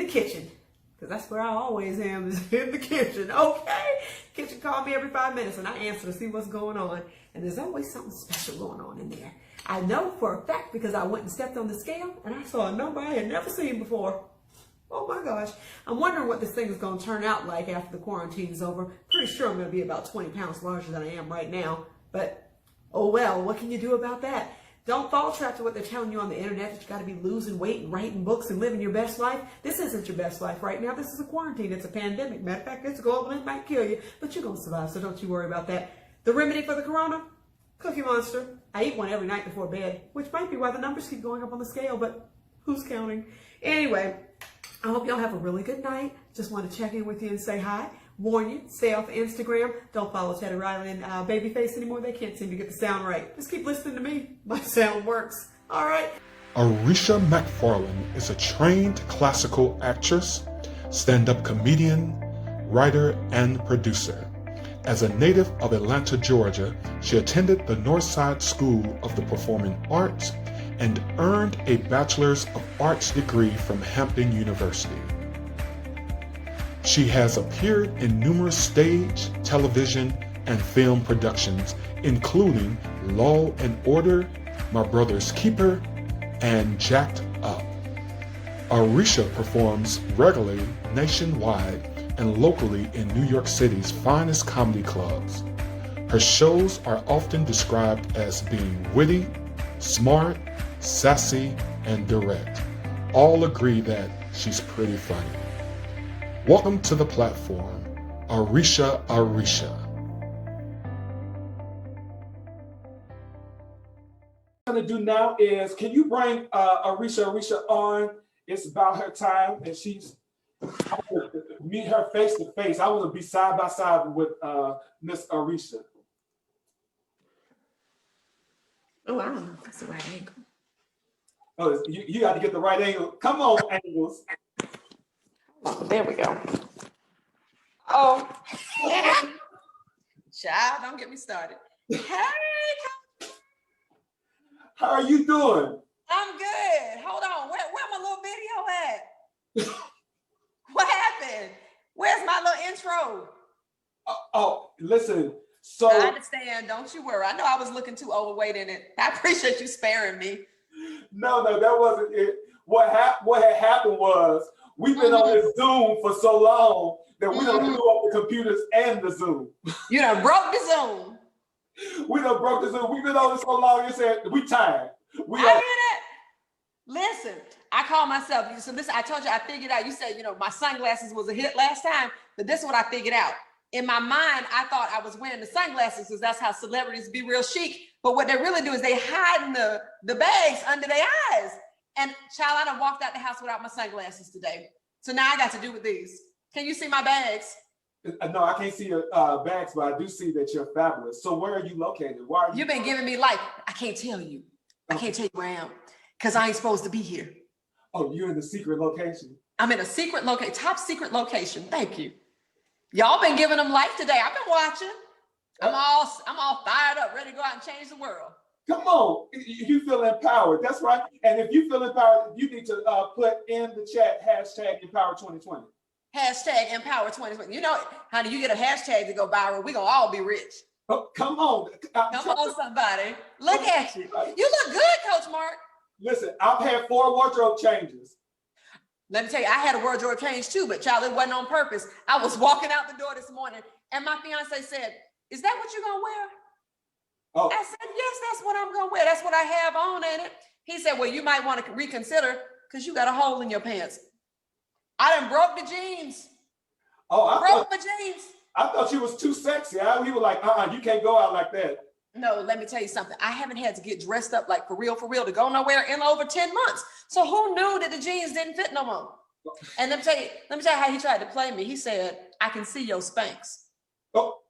kitchen. Because that's where I always am, is in the kitchen, okay? Kitchen call me every 5 minutes and I answer to see what's going on. And there's always something special going on in there. I know for a fact because I went and stepped on the scale and I saw a number I had never seen before. Oh my gosh. I'm wondering what this thing is going to turn out like after the quarantine is over. Pretty sure I'm going to be about 20 pounds larger than I am right now. But, oh well, what can you do about that? Don't fall trap to what they're telling you on the internet that you got to be losing weight and writing books and living your best life. This isn't your best life right now. This is a quarantine. It's a pandemic. Matter of fact, it's global and it might kill you, but you're going to survive, so don't you worry about that. The remedy for the corona? Cookie Monster. I eat one every night before bed, which might be why the numbers keep going up on the scale, but who's counting? Anyway, I hope y'all have a really good night. Just want to check in with you and say hi. Warn you, stay off Instagram. Don't follow Teddy Riley and Babyface anymore. They can't seem to get the sound right. Just keep listening to me. My sound works. All right. Areshia McFarlane is a trained classical actress, stand-up comedian, writer, and producer. As a native of Atlanta, Georgia, she attended the Northside School of the Performing Arts and earned a Bachelor's of Arts degree from Hampton University. She has appeared in numerous stage, television, and film productions, including Law and Order, My Brother's Keeper, and Jacked Up. Areshia performs regularly nationwide and locally in New York City's finest comedy clubs. Her shows are often described as being witty, smart, sassy, and direct. All agree that she's pretty funny. Welcome to the platform, Areshia Areshia. What I'm going to do now is, can you bring Areshia Areshia on? It's about her time, and I want to meet her face to face. I want to be side by side with Miss Areshia. Oh, I don't know if that's the right angle. Oh, you got to get the right angle. Come on, angles. There we go. Oh, child, don't get me started. Hey, how are you doing? I'm good. Hold on. Where my little video at? What happened? Where's my little intro? Oh, listen. So I understand. Don't you worry. I know I was looking too overweight in it. I appreciate you sparing me. No, that wasn't it. What had happened was we've been on this Zoom for so long that we done blew up the computers and the Zoom. You done broke the Zoom. We done broke the Zoom. We've been on it so long, you said, we tired. I hear that. Listen, I call myself, so listen, I told you, I figured out, you said, my sunglasses was a hit last time, but this is what I figured out. In my mind, I thought I was wearing the sunglasses because that's how celebrities be real chic. But what they really do is they hide the bags under their eyes. And child, I done walked out the house without my sunglasses today. So now I got to do with these. Can you see my bags? No, I can't see your bags, but I do see that you're fabulous. So where are you located? Why are you? You've been giving me life. I can't tell you. I can't tell you where I am because I ain't supposed to be here. Oh, you're in the secret location? I'm in a secret location, top secret location. Thank you. Y'all been giving them life today. I've been watching. I'm all fired up, ready to go out and change the world. Come on, you feel empowered. That's right. And if you feel empowered, you need to put in the chat #Empower2020. #Empower2020. You know, honey, you get a hashtag to go viral, we're gonna all be rich. Oh, come on. Come on, somebody. Look at you. You look good, Coach Mark. Listen, I've had 4 wardrobe changes. Let me tell you, I had a wardrobe change too, but child, it wasn't on purpose. I was walking out the door this morning and my fiance said, "Is that what you're gonna wear?" Oh. I said, "Yes, that's what I'm gonna wear. That's what I have on, ain't it?" He said, "Well, you might want to reconsider because you got a hole in your pants." I done broke the jeans. Oh, I thought you was too sexy. We were like, you can't go out like that. No, let me tell you something. I haven't had to get dressed up like for real to go nowhere in over 10 months. So who knew that the jeans didn't fit no more? And let me tell you how he tried to play me. He said, "I can see your Spanx." Oh.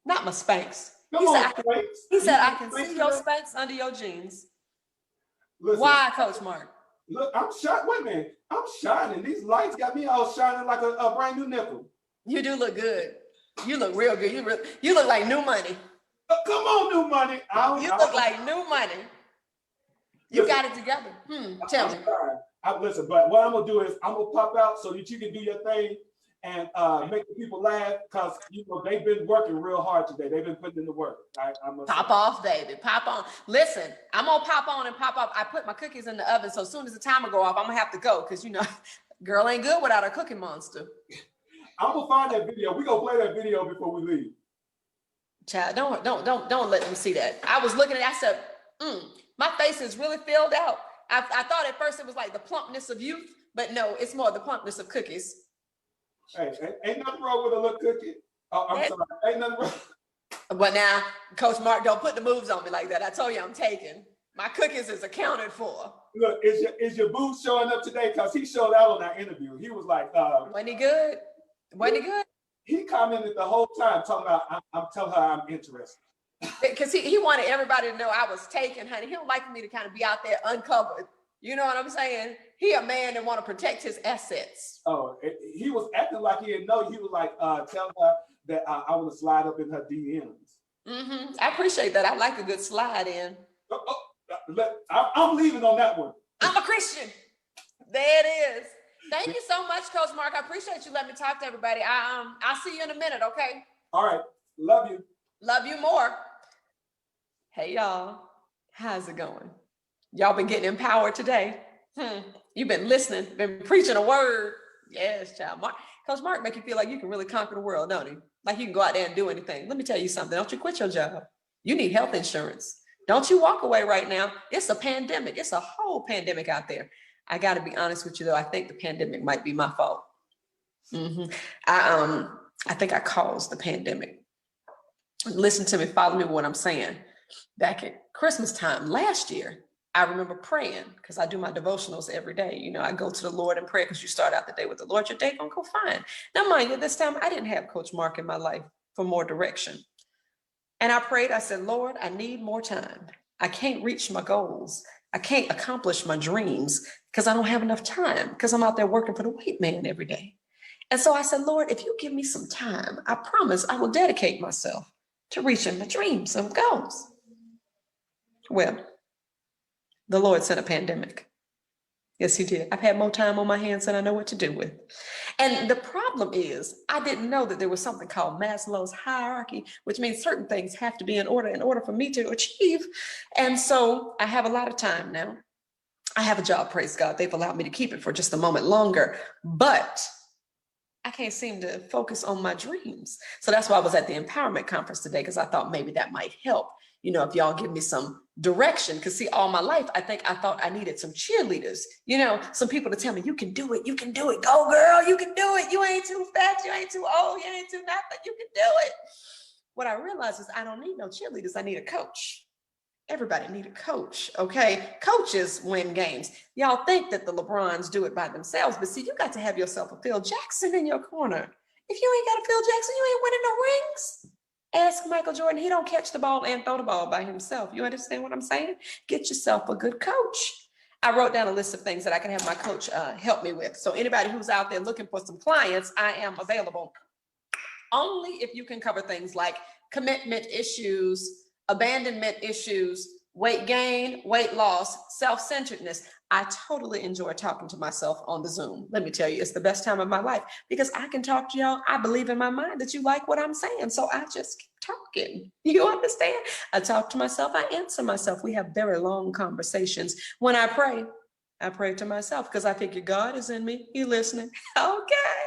Not my Spanx. He said, "I can see your Spanx under your jeans." Listen, why, Coach Mark? Look, I'm shining. Wait a minute. I'm shining. These lights got me all shining like a brand new nickel. You do look good. You look real good. You look like new money. Come on, new money. You look like new money. You got it together. Tell me. Listen, but what I'm gonna do is I'm gonna pop out so that you can do your thing and make the people laugh, because you know they've been working real hard today. They've been putting in the work. Pop off, baby. Pop on. Listen, I'm gonna pop on and pop off. I put my cookies in the oven, so as soon as the timer go off, I'm gonna have to go, because you know, girl ain't good without a cookie monster. I'm gonna find that video. We gonna play that video before we leave. Child, don't let them see that. I was looking at it, I said, my face is really filled out. I thought at first it was like the plumpness of youth, but no, it's more the plumpness of cookies. Hey, ain't nothing wrong with a little cookie. Oh, I'm sorry. Ain't nothing wrong. But now, Coach Mark, don't put the moves on me like that. I told you I'm taking. My cookies is accounted for. Look, is your boo showing up today? Because he showed out on that interview. He was like, wasn't he good? Wasn't he good? He commented the whole time talking about, I'm telling her I'm interested. Because he wanted everybody to know I was taken, honey. He don't like me to kind of be out there uncovered. You know what I'm saying? He a man that want to protect his assets. Oh, he was acting like he didn't know. He was like telling her that I want to slide up in her DMs. I appreciate that. I like a good slide in. I'm leaving on that one. I'm a Christian. There it is. Thank you so much, Coach Mark. I appreciate you letting me talk to everybody. I'll see you in a minute, okay? All right. Love you. Love you more. Hey, y'all. How's it going? Y'all been getting empowered today? You've been listening, been preaching a word. Yes, child. Coach Mark make you feel like you can really conquer the world, don't he? Like you can go out there and do anything. Let me tell you something. Don't you quit your job. You need health insurance. Don't you walk away right now. It's a pandemic. It's a whole pandemic out there. I got to be honest with you, though. I think the pandemic might be my fault. I think I caused the pandemic. Listen to me, follow me with what I'm saying. Back at Christmas time last year, I remember praying, because I do my devotionals every day. You know, I go to the Lord and pray, because you start out the day with the Lord, your day gonna go fine. Now, mind you, this time I didn't have Coach Mark in my life for more direction. And I prayed, I said, Lord, I need more time. I can't reach my goals. I can't accomplish my dreams because I don't have enough time, because I'm out there working for the white man every day. And so I said, Lord, if you give me some time, I promise I will dedicate myself to reaching my dreams and goals. Well, the Lord sent a pandemic. Yes, he did. I've had more time on my hands than I know what to do with. And the problem is, I didn't know that there was something called Maslow's hierarchy, which means certain things have to be in order for me to achieve. And so I have a lot of time now. I have a job, praise God. They've allowed me to keep it for just a moment longer, but I can't seem to focus on my dreams. So that's why I was at the empowerment conference today, because I thought maybe that might help. You know, if y'all give me some direction, because see, all my life, I thought I needed some cheerleaders, you know, some people to tell me, you can do it, go girl, you can do it, you ain't too fat, you ain't too old, you ain't too nothing, you can do it. What I realized is I don't need no cheerleaders, I need a coach. Everybody need a coach, okay? Coaches win games. Y'all think that the LeBrons do it by themselves, but see, you got to have yourself a Phil Jackson in your corner. If you ain't got a Phil Jackson, you ain't winning no rings. Ask Michael Jordan, he don't catch the ball and throw the ball by himself. You understand what I'm saying? Get yourself a good coach. I wrote down a list of things that I can have my coach help me with. So anybody who's out there looking for some clients, I am available. Only if you can cover things like commitment issues, abandonment issues, weight gain, weight loss, self-centeredness. I totally enjoy talking to myself on the Zoom. Let me tell you, it's the best time of my life because I can talk to y'all. I believe in my mind that you like what I'm saying. So I just keep talking. You understand? I talk to myself. I answer myself. We have very long conversations. When I pray to myself because I figure God is in me. He listening. Okay.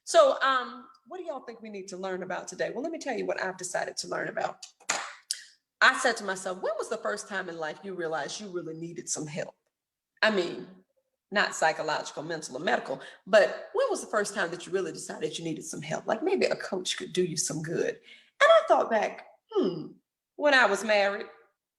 So what do y'all think we need to learn about today? Well, let me tell you what I've decided to learn about. I said to myself, when was the first time in life you realized you really needed some help? I mean, not psychological, mental, or medical, but when was the first time that you really decided you needed some help? Like maybe a coach could do you some good. And I thought back, when I was married,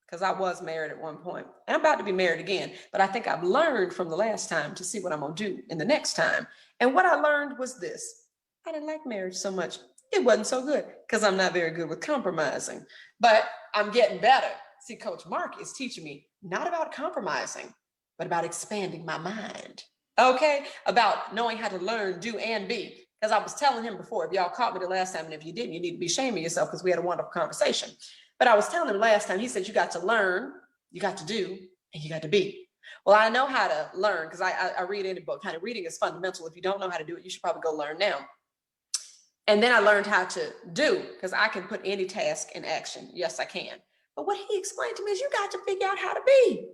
because I was married at one point, and I'm about to be married again, but I think I've learned from the last time to see what I'm gonna do in the next time. And what I learned was this: I didn't like marriage so much. It wasn't so good because I'm not very good with compromising, but I'm getting better. See, Coach Mark is teaching me not about compromising, but about expanding my mind, okay? About knowing how to learn, do, and be. Because I was telling him before, if y'all caught me the last time, and if you didn't, you need to be ashamed of yourself because we had a wonderful conversation. But I was telling him last time, he said, you got to learn, you got to do, and you got to be. Well, I know how to learn because I read any book. Kind of reading is fundamental. If you don't know how to do it, you should probably go learn now. And then I learned how to do, because I can put any task in action. Yes, I can. But what he explained to me is you got to figure out how to be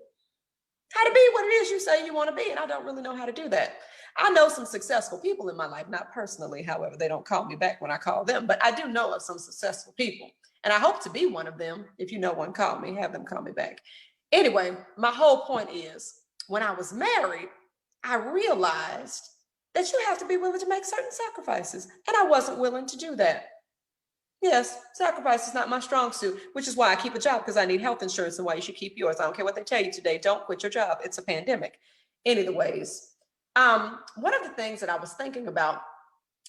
what it is you say you want to be. And I don't really know how to do that. I know some successful people in my life, not personally, however, they don't call me back when I call them, but I do know of some successful people. And I hope to be one of them. If you know one, call me, have them call me back. Anyway, my whole point is, when I was married, I realized that you have to be willing to make certain sacrifices. And I wasn't willing to do that. Yes, sacrifice is not my strong suit, which is why I keep a job, because I need health insurance, and why you should keep yours. I don't care what they tell you today. Don't quit your job. It's a pandemic. Anyways, one of the things that I was thinking about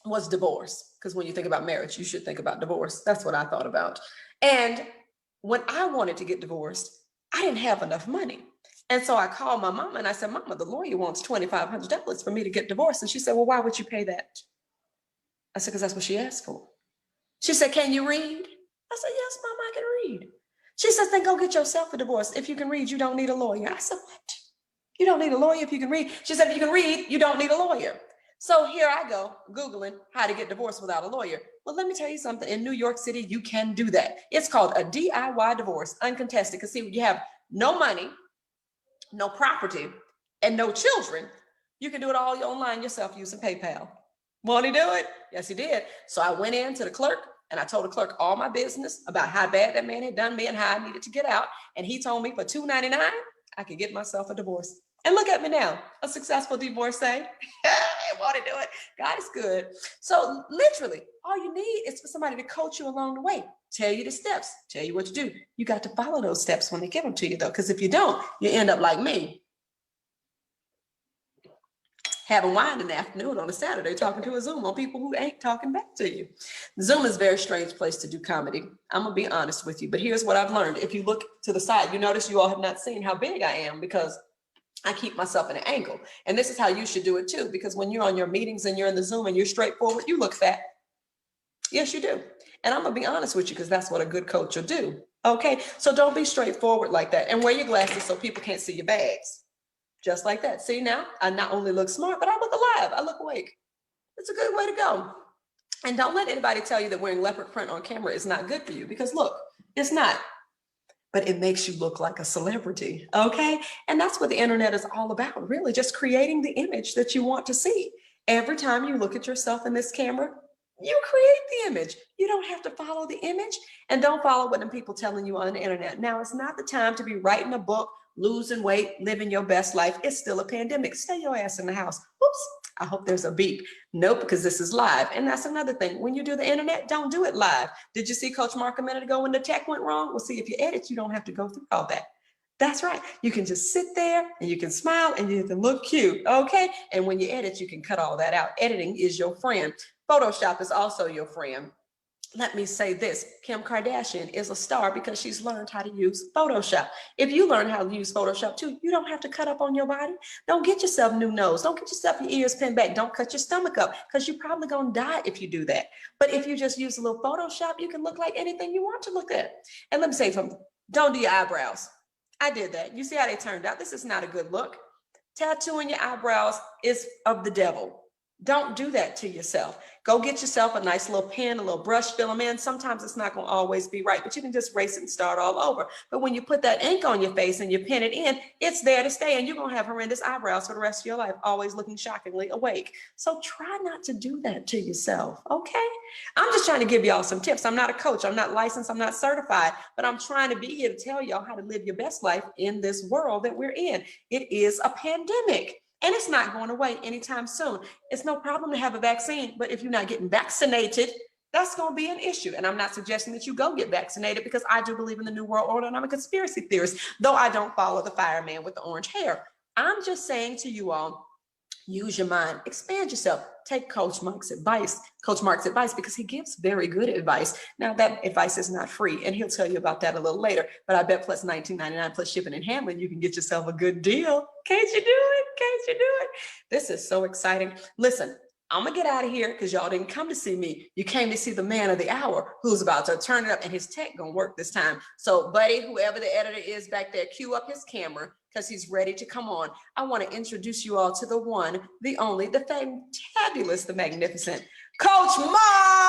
was divorce, because when you think about marriage, you should think about divorce. That's what I thought about. And when I wanted to get divorced, I didn't have enough money. And so I called my mama and I said, Mama, the lawyer wants $2,500 for me to get divorced. And she said, well, why would you pay that? I said, because that's what she asked for. She said, can you read? I said, yes, Mama, I can read. She says, then go get yourself a divorce. If you can read, you don't need a lawyer. I said, what? You don't need a lawyer if you can read? She said, if you can read, you don't need a lawyer. So here I go, Googling how to get divorced without a lawyer. Well, let me tell you something. In New York City, you can do that. It's called a DIY divorce, uncontested. Because see, you have no money, no property, and no children. You can do it all online yourself using PayPal. Won't he do it? Yes, he did. So I went in to the clerk and I told the clerk all my business about how bad that man had done me and how I needed to get out. And he told me for $2.99, I could get myself a divorce. And look at me now, a successful divorcee. Won't he do it? God is good. So literally, all you need is for somebody to coach you along the way, tell you the steps, tell you what to do. You got to follow those steps when they give them to you, though, because if you don't, you end up like me, having wine in the afternoon on a Saturday, talking to a Zoom on people who ain't talking back to you. Zoom is a very strange place to do comedy. I'm gonna be honest with you, but here's what I've learned. If you look to the side, you notice you all have not seen how big I am, because I keep myself in an angle. And this is how you should do it too, because when you're on your meetings and you're in the Zoom and you're straightforward, you look fat. Yes, you do. And I'm gonna be honest with you, because that's what a good coach will do. Okay, so don't be straightforward like that, and wear your glasses so people can't see your bags. Just like that. See, now I not only look smart, but I look alive. I look awake. It's a good way to go. And don't let anybody tell you that wearing leopard print on camera is not good for you, because look, it's not. But it makes you look like a celebrity, okay? And that's what the internet is all about, really, just creating the image that you want to see. Every time you look at yourself in this camera, you create the image. You don't have to follow the image, and don't follow what them people telling you on the internet. Now, it's not the time to be writing a book, losing weight, living your best life. It's still a pandemic. Stay your ass in the house. Oops, I hope there's a beep. Nope, because this is live. And that's another thing. When you do the internet, don't do it live. Did you see Coach Mark a minute ago when the tech went wrong? Well, see, if you edit, you don't have to go through all that. That's right. You can just sit there and you can smile and you can look cute, okay? And when you edit, you can cut all that out. Editing is your friend. Photoshop is also your friend. Let me say this, Kim Kardashian is a star because she's learned how to use Photoshop. If you learn how to use Photoshop too, you don't have to cut up on your body. Don't get yourself new nose. Don't get yourself your ears pinned back. Don't cut your stomach up, because you're probably gonna die if you do that. But if you just use a little Photoshop, you can look like anything you want to look at. And let me say something, don't do your eyebrows. I did that. You see how they turned out? This is not a good look. Tattooing your eyebrows is of the devil. Don't do that to yourself. Go get yourself a nice little pen, a little brush, fill them in. Sometimes it's not going to always be right, but you can just erase it and start all over. But when you put that ink on your face and you pin it in, it's there to stay, and you're going to have horrendous eyebrows for the rest of your life, always looking shockingly awake. So try not to do that to yourself, okay? I'm just trying to give y'all some tips. I'm not a coach. I'm not licensed. I'm not certified, but I'm trying to be here to tell y'all how to live your best life in this world that we're in. It is a pandemic. And it's not going away anytime soon. It's no problem to have a vaccine, but if you're not getting vaccinated, that's going to be an issue. And I'm not suggesting that you go get vaccinated, because I do believe in the New World Order and I'm a conspiracy theorist, though I don't follow the fireman with the orange hair. I'm just saying to you all, use your mind, expand yourself, take Coach Mark's advice, because he gives very good advice. Now that advice is not free, and he'll tell you about that a little later, but I bet plus $19.99 plus shipping and handling, you can get yourself a good deal. Can't you do it? Can't you do it? This is so exciting. Listen, I'm gonna get out of here because y'all didn't come to see me. You came to see the man of the hour who's about to turn it up, and his tech gonna work this time. So buddy, whoever the editor is back there, cue up his camera because he's ready to come on. I want to introduce you all to the one, the only, the fantabulous, the magnificent Coach Mark.